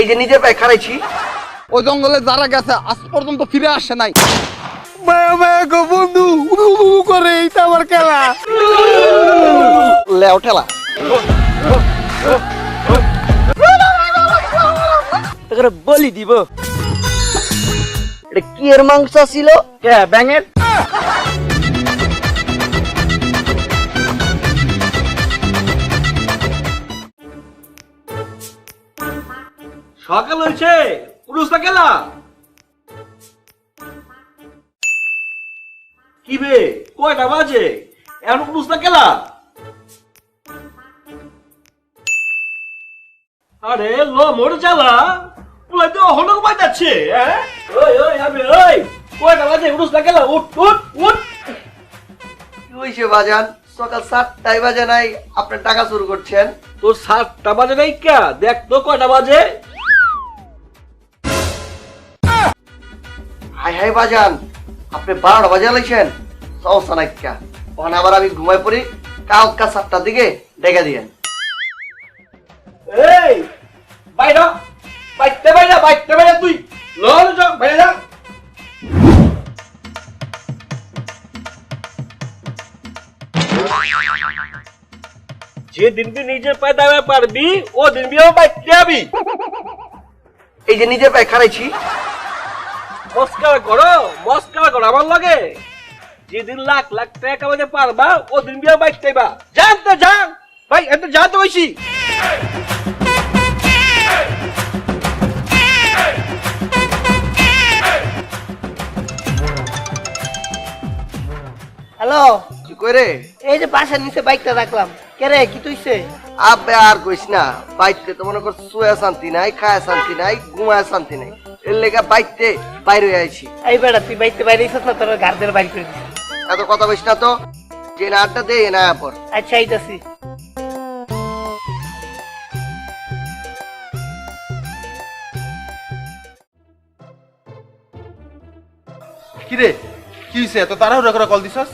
এই যে নিজের পায়ে খাড়াইছি। ওই জঙ্গলে যারা গেছে আজ পর্যন্ত ফিরে আসে নাই। মায়া মায়া গো বন্ধু উড়ু উড়ু করে এইটা আমার খেলা। লেও ঠেলা তোকে বলি দিব। এটা কি এর মাংস ছিল? ব্যাঙের। সকাল হয়েছে পুরুষটা গেলা কি বে কয়টা বাজে এখন পুরুষটা গেলা? আরে লো মোর জ্বালা পুলাই তো হলক বাজাচ্ছে। হ্যাঁ ওই ওই আমি ওই কয়টা বাজে পুরুষটা গেলা? উঠ উঠ উঠ। কি হয়েছে বাজান? সকাল 7টায় বাজে নাই আপনি টাকা শুরু করছেন? তোর 7টা বাজে নাই কা? দেখ তো কয়টা বাজে। হাই হাই বাজান, আপনি 12টা বাজে লাইছেন। সমস্যা নাই কা, ওখানে আবার আমি ঘুমাই পড়ি। কালকা 7টার দিকে ডেকে দিয়েন। এই বাইরা বাইতে বাইরা বাইতে বাইরা তুই লল যা বাইরে যা। যেদিন তুই নিজের পায়ে দাঁড়াতে পারবি ও দিন বিয়ে বাইতে যাবি। এই যে নিজের পায়ে খাড়াইছি। মস্কার করো আমার লগে। যেদিন লাখ লাখ টাকা কামাতে পারবা ও দিন বিয়ে বাইতে যাইবা। জান তো জান ভাই এত যা তো হইছি। হ্যালো, কি করে? এই যে বাসার নিচে বাইকটা রাখলাম। কে রে, কি তুইছে? আবে আর কইস না, বাইতে তো মনে কর শুয়ে শান্তি নাই, খায় শান্তি নাই, ঘুমায় শান্তি নাই। এর লেগে বাইতে বাইরে হয়ে আইছি। এই বেড়া তুই বাইতে বাইরে এসেছ না, তোর গার্দের বাইর করে দিস। এত কথা বলিস না তো, যে না আড্ডা দে না পর। আচ্ছা আইতাছি। কি রে কি হইছে এত তাড়াহুড়া করে কল দিছস?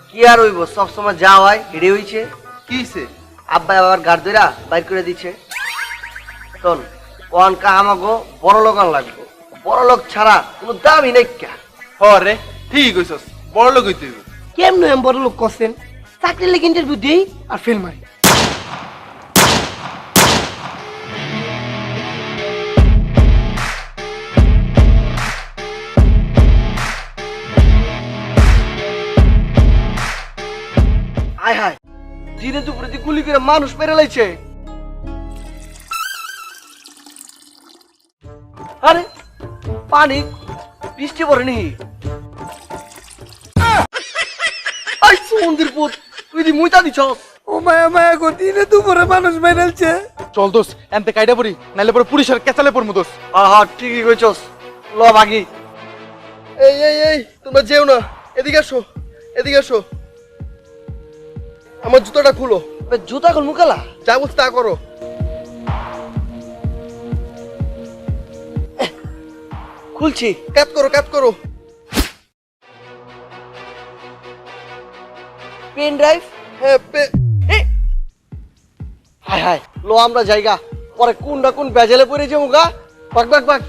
কি আর হইব, সবসময় যা হয় হেডে হইছে। কি হইছে? আব্বা আবার গাড় ধইরা বাইর করে দিচ্ছে। শোন, ওয়ানকা আমাগো বড় লোকান লাগবো। বড় লোক ছাড়া কোনো দামই নাই কা। রে ঠিক কইছস, বড় লোক হইতে হইব। কেমন এম বড় লোক করছেন? চাকরি লেগে ইন্টারভিউ দেই আর ফেল মারি। হায় হায়, দিনে দুপুরে দিয়ে গুলি করে মানুষ মেরে লাইছে। আরে পানি বৃষ্টি পড়ে নি। মন্দির পুত, তুই দি মুইতা দিছস। ও মায়া মায়া গো, দিনে দুপুরে মানুষ মেরেলছে। চল দোস এনতে কাইডা পড়ি, নাইলে পরে পুলিশের কেচালে পড়মু দোস। হ্যাঁ ঠিকই কইছস, ল ভাগি। এই এই এই তোমরা যেও না, এদিকে আসো, এদিকে আসো। আমার জুতাটা খুলো। জুতা খুল মুকালা, যা বলছি তা করো। খুলছি, কাট করো কাট করো। Pen drive? হ্যাঁ হায় হায়, লো আমরা জায়গা পরে কোনটা কোন বেজালে পড়ে যাবো গা। বাক বাক বাক।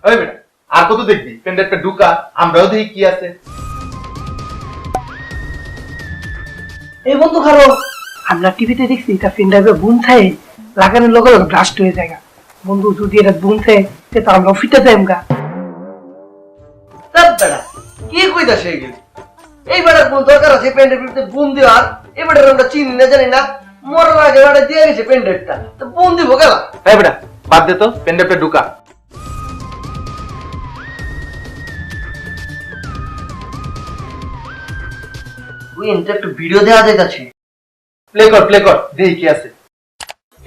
ওই বেটা আর কত দেখবি? পেনড্রাইভটা ঢুকা, আমরাও দেখি কি আছে। এই বন্ধু খারো, আমরা টিভিতে দেখছি এটা পেন ড্রাইভে বুম খায় লাগানোর লগে লগে ব্লাস্ট হয়ে যায়। বন্ধু যদি এটা বুম খায় তো আমরা ফিটে যাই গা। তার বেড়া কি কইতা সেই গেল? এই বেড়ার কোন দরকার আছে পেনড্রাইভে বুম দেওয়ার? এই বেড়ার আমরা চিনি না জানি না, মরার আগে বেড়া দিয়ে গেছে পেনড্রাইভটা, তো বুম দিব গেলা। এই বেটা বাদ দে তো, পেনড্রাইভটা ঢুকা। ওই একটা ভিডিও দেওয়া যাইতাছে। প্লে কর দেখি কি আছে।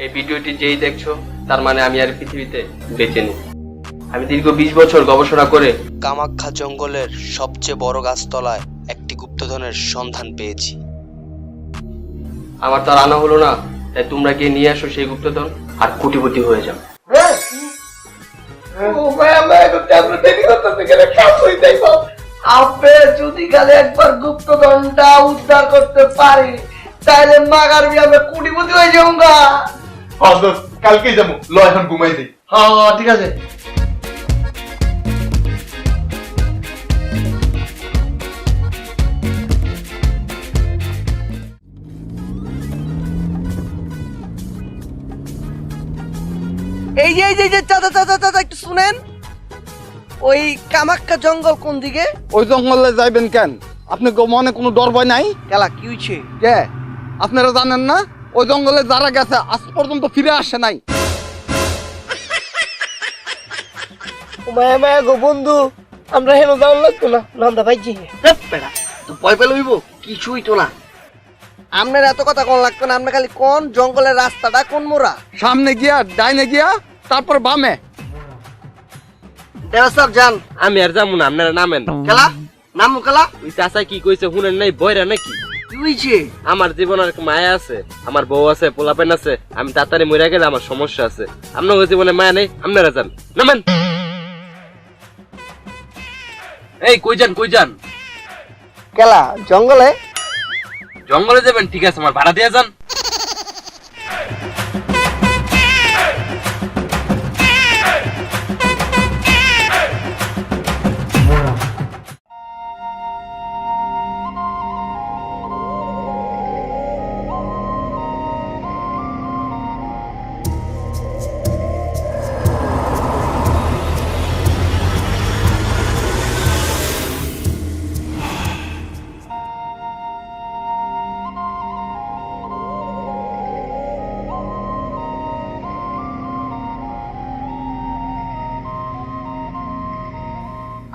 এই ভিডিওটি যেই দেখছো তার মানে আমি আর পৃথিবীতে বেঁচে নেই। আমি দীর্ঘ 20 বছর গবেষণা করে কামাখ্যা জঙ্গলের সবচেয়ে বড় গাছতলায় একটি গুপ্তধনের সন্ধান পেয়েছি। আমার তার আনা হলো না, তাই তোমরা গিয়ে নিয়ে আসো সেই গুপ্তধন আর কোটিপতি হয়ে যাও। ও মায়া মায়া করতে আমরা দেরি করতে গেলে কাজ হই যাইবো। আপে যদি যদি খালি একবার গুপ্তধনটা উদ্ধার করতে পারি তাহলে মাগার বিয়ামে কোটিপতি হয়ে যাবো গা। দোস্ত কালকেই যাবো, ল এখন ঘুমাই দিই। হ্যাঁ ঠিক আছে। এই যে চাচা চাচা চাচা একটু শুনেন, ওই কামাখ্যা জঙ্গল কোন দিকে? ওই জঙ্গলে যাইবেন কেন? আপনি মনে কোনো ডর ভয় নাই? কেলা কি হইছে? কে আপনারা জানেন না ওই জঙ্গলে যারা গেছে আজ পর্যন্ত ফিরে আসে নাই? মায়া মায়া গো বন্ধু, আমরা হেন যাওয়ার লাগতো না, আমরা ভাইজি। তো ভয় পেলে হইব কিছুই তো না। আপনার এত কথা কোন লাগতো না, আপনি খালি কোন জঙ্গলের রাস্তাটা কোন মোড়া? সামনে গিয়া ডাইনে গিয়া তারপর বামে। ড্রাইভার সাহেব যান। আমি আর যাবো না, আপনারা নামেন। খেলা নাম খেলা। ওই চাচা কি কইছে শুনেন নাই? বইরা নাকি? কি হয়েছে? আমার জীবনের এক মায়া আছে, আমার বউ আছে, পোলাপেন আছে। আমি তাড়াতাড়ি মরে গেলে আমার সমস্যা আছে। আপনার জীবনে মায়া নেই, আপনারা যান, নামেন। এই কই যান? কেলা জঙ্গলে? জঙ্গলে যাবেন ঠিক আছে, আমার ভাড়া দিয়ে যান।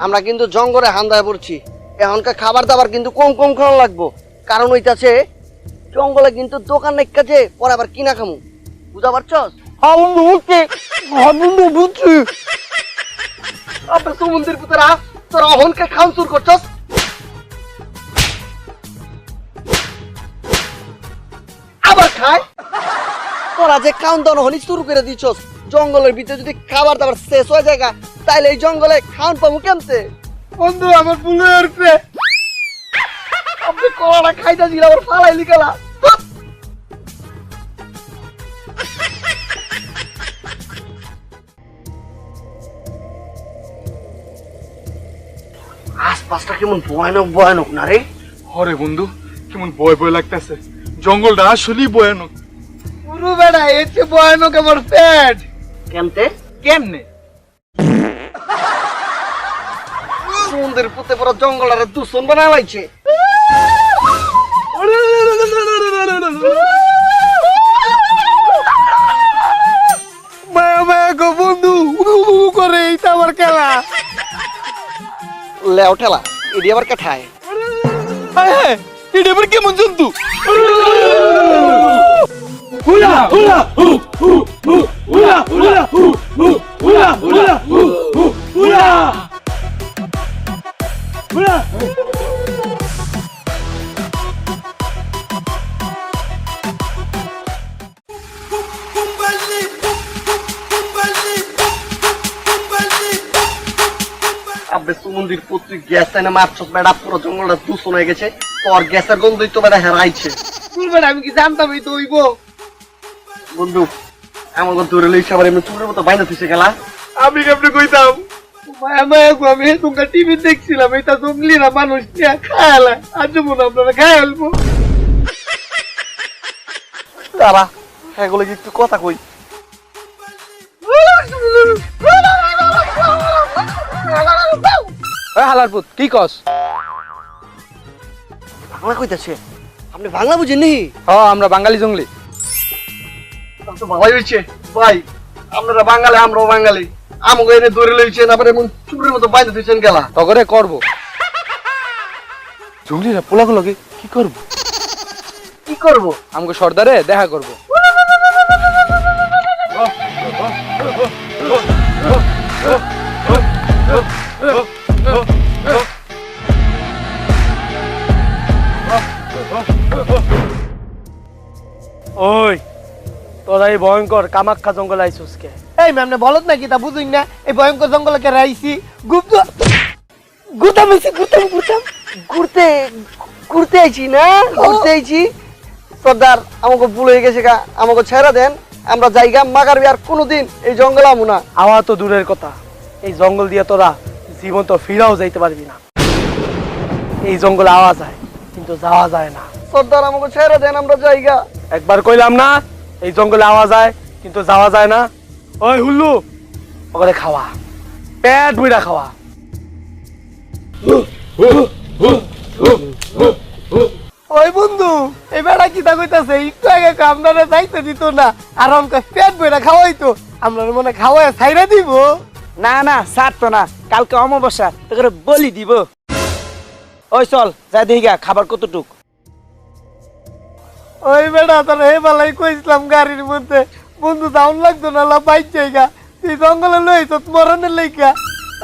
আমরা কিন্তু জঙ্গলে হান্দায় পড়ছি, এখনকার খাবার দাবার কিন্তু কম কম খাওয়া লাগবো, কারণ ওইটাছে জঙ্গলে কিন্তু দোকান নাই কাছে পরে আবার কিনা খামু, বুঝা পারছস? হ্যাঁ বন্ধু বুঝছি, বুঝছি। আপনি সমুদ্রের পুতরা তোরা অহনকে খান চুর করছস। আবার খায়। তোরা যে খাওন দাওন হনি শুরু করে দিছস, জঙ্গলের ভিতরে যদি খাবার দাবার শেষ হয়ে যায় তাইলে এই জঙ্গলে খাওন পাবো কেমতে? বন্ধু আমার ভুল হয়েছে। আপনি কলাটা খাইতে দিলে আবার ফালাইলি গেলা। আশপাশটা কেমন ভয়ানক ভয়ানক না রে? হরে বন্ধু কেমন ভয় ভয় লাগতেছে, জঙ্গলটা আসলেই ভয়ানক। পুরো বেড়া এসে ভয়ানক আমার পেট। কেমতে? কেমনে? সমুদ্রের পুতে পুরো জঙ্গলের দূষণ বানাইছে। মায়া মায়া গো বন্ধু করে এইটা আমার খেলা। লেও ঠেলা এডি আবার কাঠায়। এটা আবার কেমন জন্তু? আপনি সমুদ্রের পুত্র গ্যাস এনে মারছস বেড়া, পুরো জঙ্গলটা দূষণ হয়ে গেছে। তোর গ্যাসের গন্ধই তো বেড়া হেরাইছে। আমি কি জানতামই তো হইব। বন্ধু আমাকে ধরে লইছে আবার এমনি চুরের মতো বাইনা থুইছে গেলা। আমি কেমনে কইতাম? মায়া মায়া গো, আমি তোমার টিভি দেখছিলাম, এটা জঙ্গলিরা মানুষ নিয়ে খায়ালা, আজ মনে আপনারা খায়ালবো। তারা এগুলো কি একটু কথা কই। হালার পুত কি কস? বাংলা কইতাছে, আপনি বাংলা বুঝেন নি? আমরা বাঙালি জঙ্গলি। তো ভালোই হয়েছে ভাই, আপনারা বাঙালি আমরাও বাঙালি। আমাকে এনে ধরে লইছেন আবার এমন চুরের মতো বাইনা থুইছেন গেলা। তগরে করবো জঙ্গলিরা পোলাগুলোকে কি করবো? কি করব? আমাকে সর্দারে দেখা করবো। ওই তোরা এই ভয়ঙ্কর কামাখ্যা জঙ্গল আইসুস কে? এই ম্যামনে বলত নাকি তা বুঝুই না? এই ভয়ঙ্কর জঙ্গলে কে রাইছি গুপ্ত গুতাম হইছে, গুতাম ঘুরতে ঘুরতে আইছি না, ঘুরতে আইছি। সর্দার আমাকে ভুল হয়ে গেছে গা, আমাকে ছেড়ে দেন, আমরা জায়গা মাগারবি আর কোনোদিন এই জঙ্গল আমু না। আওয়া তো দূরের কথা, এই জঙ্গল দিয়ে তোরা জীবন তো ফিরাও যাইতে পারবি না। এই জঙ্গলে আওয়া যায় কিন্তু যাওয়া যায় না। সর্দার আমাকে ছেড়ে দেন, আমরা জায়গা। একবার কইলাম না এই জঙ্গলে আওয়া যায় কিন্তু যাওয়া যায় না। ওই হুল্লু, ওখানে খাওয়া, পেট বুইড়া খাওয়া। ওই বন্ধু, এই বেড়া কি তা কইতাছে, একটু আগে আপনারা যাইতে দিত না, আর অঙ্ক পেট বইরা খাওয়াইতো, আমরা মনে খাওয়াই ছাইরা দিব। না না ছাড়তো না, কালকে অমাবস্যা তোকে বলি দিব। ওই চল যাই দেখি গা খাবার কতটুক। ওই বেড়া তোর হে বেলায় কইছিলাম গাড়ির মধ্যে, বন্ধু দাউন লাগতো না, লা বাইক জায়গা তুই জঙ্গলে লই তো মরণের লাইকা।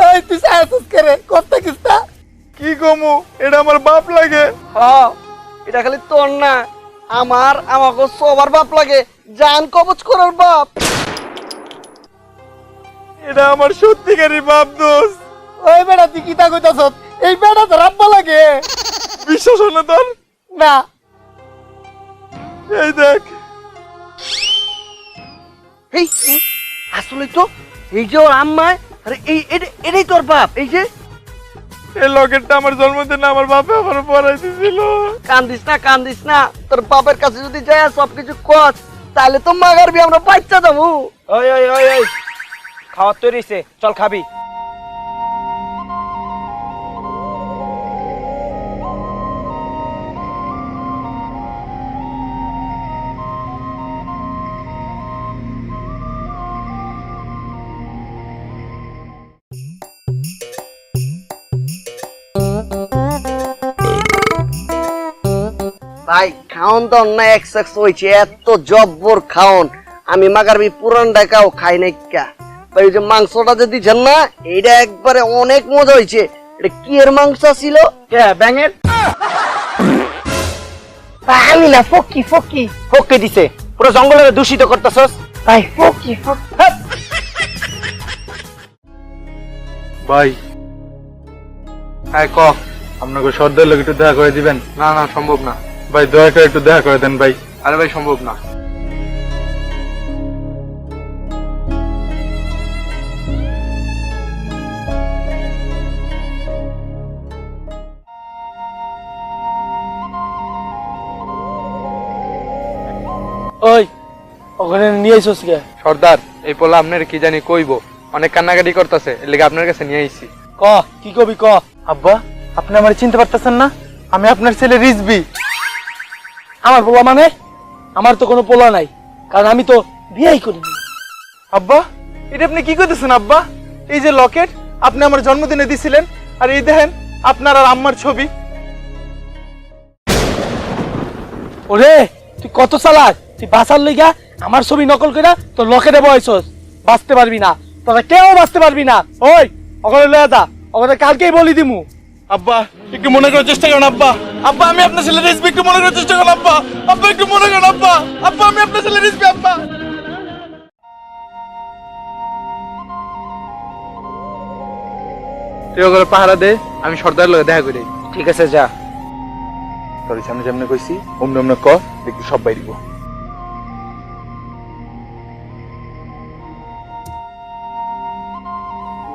ওই তুই সাহস করে করতে কিস্তা কি কমু, এটা আমার বাপ লাগে। হ্যাঁ, এটা খালি তোর না, আমার আমাকে সবার বাপ লাগে, জান কবচ করার বাপ। এটা আমার সত্যিকারই বাপ দোষ। ওই বেড়া তুই কি তা কইতাছ, এই বেড়া তোর আব্বা লাগে। বিশ্বাস হয় না তোর? না এই দেখ, এই আসলে তো এই যে ওর আম্মায়, আরে এই এটাই তোর বাপ। এই যে এই লকেটটা আমার জন্মদিনে আমার বাপে আমার পরাই দিছিল। কান্দিস না, কান্দিস না, তোর বাপের কাছে যদি যায় সবকিছু কস, তাহলে তো মাগারবি, আমরা বাচ্চা যাবো। ওই ওই ওই ওই খাওয়ার তৈরি হইছে, চল খাবি। ভাই খাওন তো না এক্সেক্স হয়েছে, এত জব্বর খাওন, আমি মাগারবি পুরান ডাকাও খাই নাই কা। ভাই ওই যে মাংসটা যে দিচ্ছেন না, এইটা একবারে অনেক মজা হয়েছে। এটা কি এর মাংস ছিল? কে ব্যাঙের? আমি না, ফকি ফকি ফোককে দিছে, পুরো জঙ্গলের দূষিত করতেছস। ভাই, ফকি ফকি। ভাই ক আপনাকে সর্দার লোক একটু দেখা করে দিবেন? না না সম্ভব না ভাই, দয়া করে একটু দেখা করে দেন ভাই। আরে ভাই সম্ভব না। ওই ওখানে নিয়ে আইছস কে? সর্দার, এই পোলা আপনার কি জানি কইব, অনেক কান্নাকাটি করতেছে, এর লেগে আপনার কাছে নিয়ে আইছি। ক কি কবি ক। আব্বা, আপনি আমার চিনতে পারতেছেন না? আমি আপনার ছেলে রিজবি। আমার পোলা মানে? আমার তো কোনো পোলা নাই, কারণ আমি তো বিয়েই করিনি। আব্বা, এটা আপনি কি করতেছেন আব্বা? এই যে লকেট আপনি আমার জন্মদিনে দিছিলেন, আর এই দেখেন আপনার আর আম্মার ছবি। ওরে তুই কত চালাক, তুই বাঁচার লইগা আমার ছবি নকল কইরা তোর লকেটে বয়সস, বাঁচতে পারবি না, তোরা কেউ বাঁচতে পারবি না। ওই ওখানে লয়ে যা, ওখানে কালকেই বলি দিমু। আব্বা একটু মনে করার চেষ্টা করেন আব্বা। আব্বা আমি আপনার ছেলে রিজবি, একটু মনে করার চেষ্টা করেন আব্বা। আব্বা একটু মনে করেন আব্বা। আব্বা আমি আপনার ছেলে রিজবি আব্বা। তুই ওগুলো পাহারা দে, আমি সর্দার লোক দেখা করি। ঠিক আছে যা। তোর সামনে সামনে কইছি, অমনে অমনে ক, দেখবি সব বাইরিব।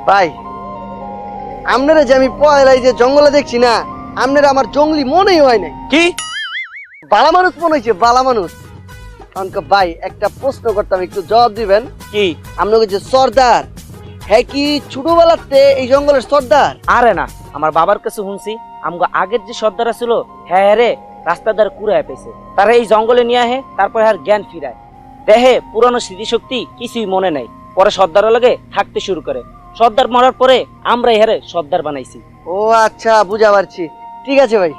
ভাই আপনারা যে আমি পয়লাই যে জঙ্গলে দেখছি না, আপনারা আমার জঙ্গলি মনেই হয় নাই। কি বালা মানুষ মনে হয়েছে, বালা মানুষ। অঙ্ক ভাই একটা প্রশ্ন করতাম, একটু জবাব দিবেন। কি? আপনাকে যে সর্দার, হ্যাঁ কি ছোটবেলাতে এই জঙ্গলের সর্দার? আরে না, আমার বাবার কাছে শুনছি আমগো আগের যে সর্দার ছিল, হ্যাঁ রে রাস্তার ধারে কুড়ায় পেয়েছে, তারা এই জঙ্গলে নিয়ে আহে, তারপরে আর জ্ঞান ফিরায়, দেহে পুরানো স্মৃতিশক্তি কিছুই মনে নাই, পরে সর্দারের লগে থাকতে শুরু করে। সর্দার মরার পরে আমরা ইহারে সর্দার বানাইছি। ও আচ্ছা, বুঝা পারছি। ঠিক আছে ভাই,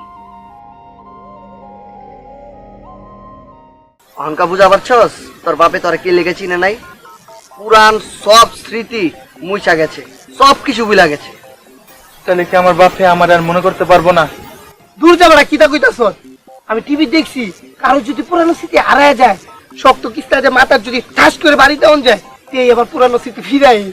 অঙ্কা বুঝা পারছস? তোর বাপে তোর কি লেগেছি না নাই? পুরান সব স্মৃতি মুছা গেছে, সব কিছু ভুলা গেছে। তাহলে কি আমার বাপে আমার আর মনে করতে পারবো না? দূর যাবড়া কি তা কইতাছ? আমি টিভি দেখছি, কারো যদি পুরানো স্মৃতি হারায় যায়, শক্ত কিস্তা যে মাথার যদি ঠাস করে বাড়িতে অন যায়, তেই আবার পুরানো স্মৃতি ফিরায়।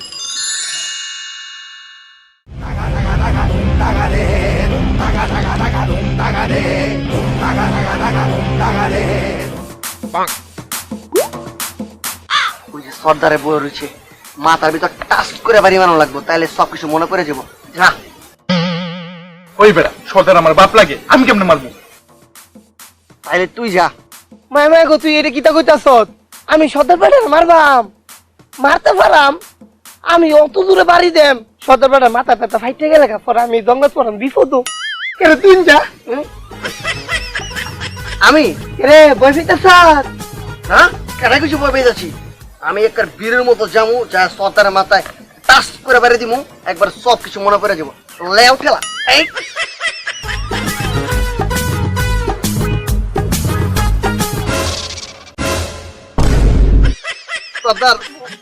ওই যে সর্দারে বই রয়েছে, মাথার ভিতর টাচ করে বাড়ি বানানো লাগবো, তাহলে সবকিছু মনে করে যাবো। যা ওই বেড়া সর্দার আমার বাপ লাগে, আমি কেমনে মারবো? তাইলে তুই যা। মামা গো তুই এটা কিতা কইতাছ? আমি সর্দার বেটার মারবাম, মারতে পারাম? আমি অত দূরে বাড়ি দেম, সর্দার বেটার মাথা টাথা ফাইটে গেলে পর আমি জঙ্গল পড়াম বিপদ। কেন তুই যা? আমি রে বই ফিতাছ? হ্যাঁ কেন কিছু বই পেয়ে যাচ্ছি? আমি একবার বীরের মতো যাবো, যা সর্দারের মাথায় টাচ করে বাড়ি দিমু, একবার সবকিছু মনে করে যাবো। লেও খেলা এই সর্দার,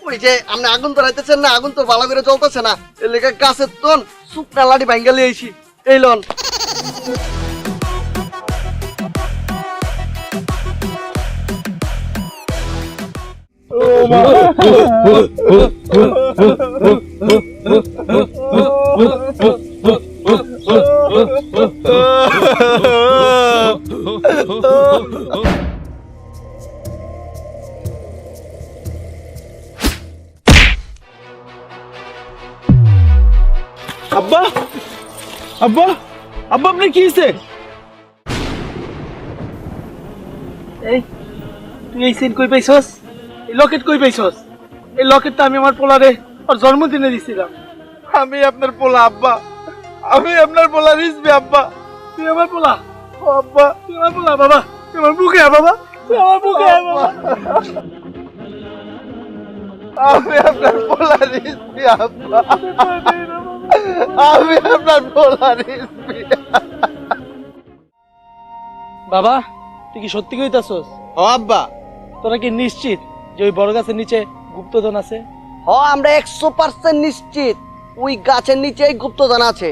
ওই যে আপনি আগুন তো রাইতেছেন না, আগুন তো ভালো করে জ্বলতেছে না, এর লেগে গাছের তন শুকনা লাঠি ভাঙ্গা লিয়ে আইছি, এই লন। আব্বা আব্বা আব্বা আপনি কি হয়েছে? এই তুই এই সিন কই পাইছস? এই লকেট কই পাইছস? এই লকেটটা আমি আমার পোলারে ওর জন্মদিনে দিছিলাম। আমি আপনার পোলা আব্বা, আমি আপনার পোলা রিসবি আব্বা। তুই আমার পোলা? ও আব্বা, তুই আমার পোলা বাবা, তুই আমার বুকে আয় বাবা, তুই আমার বুকে আয় বাবা। আমি আপনার পোলা রিসবি আব্বা, আমি আপনার পোলা রিসবি। বাবা তুই কি সত্যি কইতাছস? ও আব্বা, তোরা কি নিশ্চিত যে ওই বড় গাছের নিচে গুপ্তধন আছে? হ আমরা 100% নিশ্চিত ওই গাছের নিচে গুপ্তধন আছে।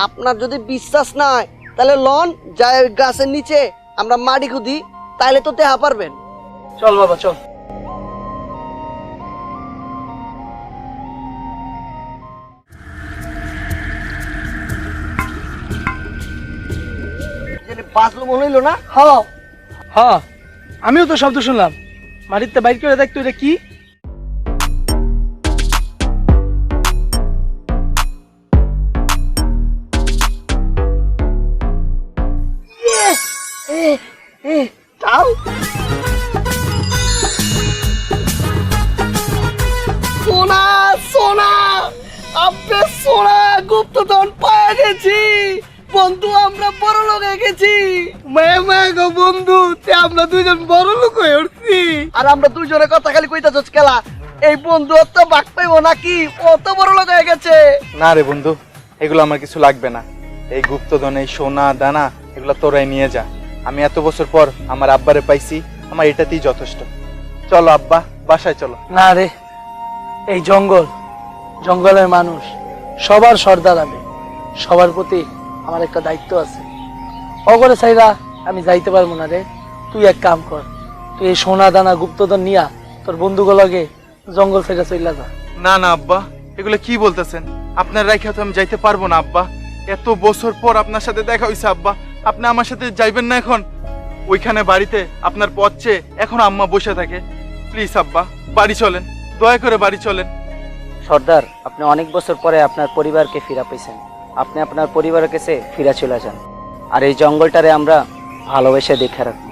আপনার যদি বিশ্বাস না হয় তাহলে লন যায় ওই গাছের নিচে আমরা মাটি খুদি, তাইলে তো দেখা পারবেন। চল বাবা চল। বাঁচলো মনে হইলো না? হ্যাঁ হ্যাঁ আমিও তো শব্দ শুনলাম, মাটিতে বাইর করে দেখ তো এটা কি? চাও সোনা সোনা, আপনি সোনা গুপ্তধন পাওয়া গেছি বন্ধু, আমরা বড় লোক হয়ে গেছি। মামা গো বন্ধু, আমরা দুইজন বড় লোক হয়ে উঠছি। আর আমরা দুইজনের কথা খালি কইতাছস খেলা, এই বন্ধু তো বাক পাইবো নাকি? ও তো বড় লোক হয়ে গেছে। না রে বন্ধু, এগুলো আমার কিছু লাগবে না। এই গুপ্তধন, এই সোনা দানা, এগুলো তোরাই নিয়ে যা। আমি এত বছর পর আমার আব্বারে পাইছি, আমার এটাতেই যথেষ্ট। চলো আব্বা, বাসায় চলো। না রে, এই জঙ্গল, জঙ্গলের মানুষ সবার সর্দার, আমি সবার প্রতি আমার একটা দায়িত্ব আছে। অগরে সাইরা আমি যাইতে পারবো না রে। তুই এক কাম কর, তুই এই সোনা দানা গুপ্তধন নিয়া তোর বন্ধুগুলোকে জঙ্গল সাইডা চইলা যা। না না আব্বা, এগুলো কি বলতেছেন? আপনার রাইখা তো আমি যাইতে পারবো না আব্বা। এত বছর পর আপনার সাথে দেখা হইছে আব্বা, আপনি আমার সাথে যাইবেন না এখন? ওইখানে বাড়িতে আপনার পথ চেয়ে এখন আম্মা বসে থাকে। প্লিজ আব্বা, বাড়ি চলেন, দয়া করে বাড়ি চলেন। সর্দার, আপনি অনেক বছর পরে আপনার পরিবারকে ফিরা পেয়েছেন, আপনি আপনার পরিবারের কাছে ফিরা চলে যান। আর এই জঙ্গলটারে আমরা ভালোবেসে দেখে রাখবো।